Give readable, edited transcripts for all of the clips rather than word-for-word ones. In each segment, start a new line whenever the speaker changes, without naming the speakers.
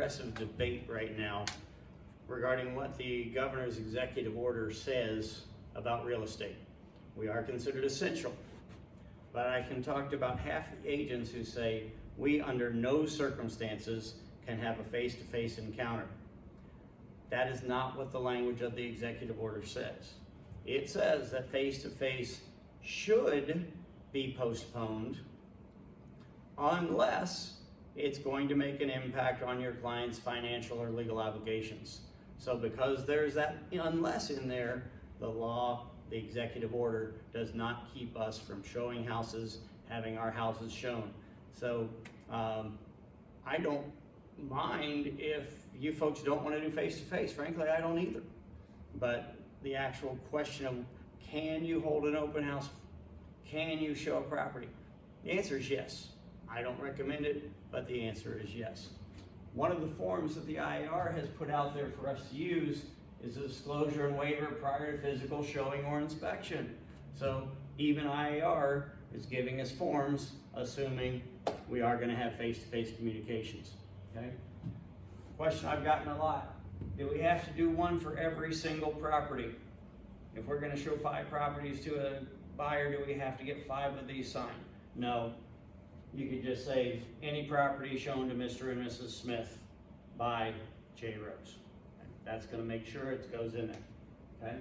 aggressive debate right now regarding what the governor's executive order says about real estate. We are considered essential, but I can talk to about half the agents who say we under no circumstances can have a face-to-face encounter. That is not what the language of the executive order says. It says that face-to-face should be postponed unless it's going to make an impact on your client's financial or legal obligations. So because there's that unless in there, the law, the executive order does not keep us from showing houses, having our houses shown. So I don't mind if you folks don't want to do face-to-face. Frankly, I don't either. But the actual question of can you hold an open house? Can you show a property? The answer is yes. I don't recommend it, but the answer is yes. One of the forms that the IAR has put out there for us to use is a disclosure and waiver prior to physical showing or inspection. So even IAR is giving us forms assuming we are going to have face-to-face communications. Okay? Question I've gotten a lot: do we have to do one for every single property? If we're going to show 5 properties to a buyer, do we have to get 5 of these signed? No. You could just say any property shown to Mr. and Mrs. Smith by J. Rose. That's going to make sure it goes in there. Okay?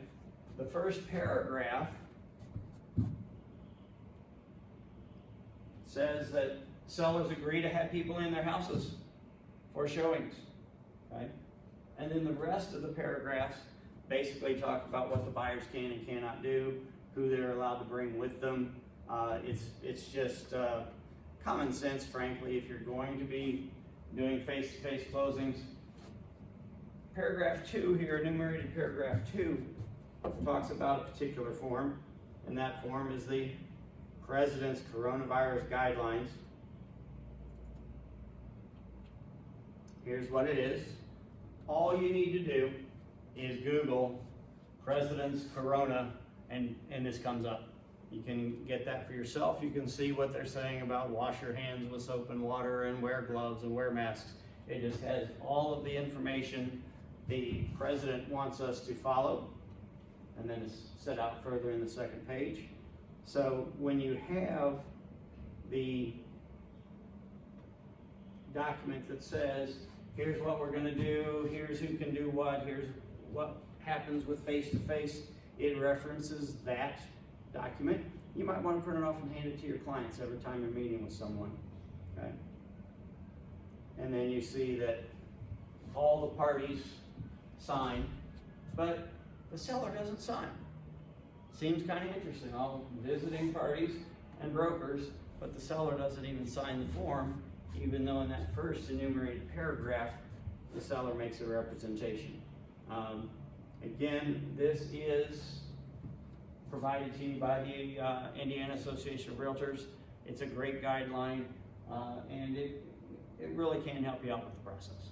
The first paragraph says that sellers agree to have people in their houses for showings. Okay? And then the rest of the paragraphs basically talk about what the buyers can and cannot do, who they're allowed to bring with them. It's just common sense, frankly, if you're going to be doing face-to-face closings. Paragraph 2 here, enumerated paragraph 2, talks about a particular form, and that form is the President's Coronavirus Guidelines. Here's what it is. All you need to do is Google President's Corona, and this comes up. You can get that for yourself. You can see what they're saying about wash your hands with soap and water and wear gloves and wear masks. It just has all of the information the president wants us to follow, and then it's set out further in the second page. So when you have the document that says, here's what we're going to do, here's who can do what, here's what happens with face-to-face, it references that document. You might want to print it off and hand it to your clients every time you're meeting with someone. Okay? And then you see that all the parties sign, but the seller doesn't sign. Seems kind of interesting. All visiting parties and brokers, but the seller doesn't even sign the form, even though in that first enumerated paragraph, the seller makes a representation. Again, this is provided to you by the Indiana Association of Realtors. It's a great guideline, and it really can help you out with the process.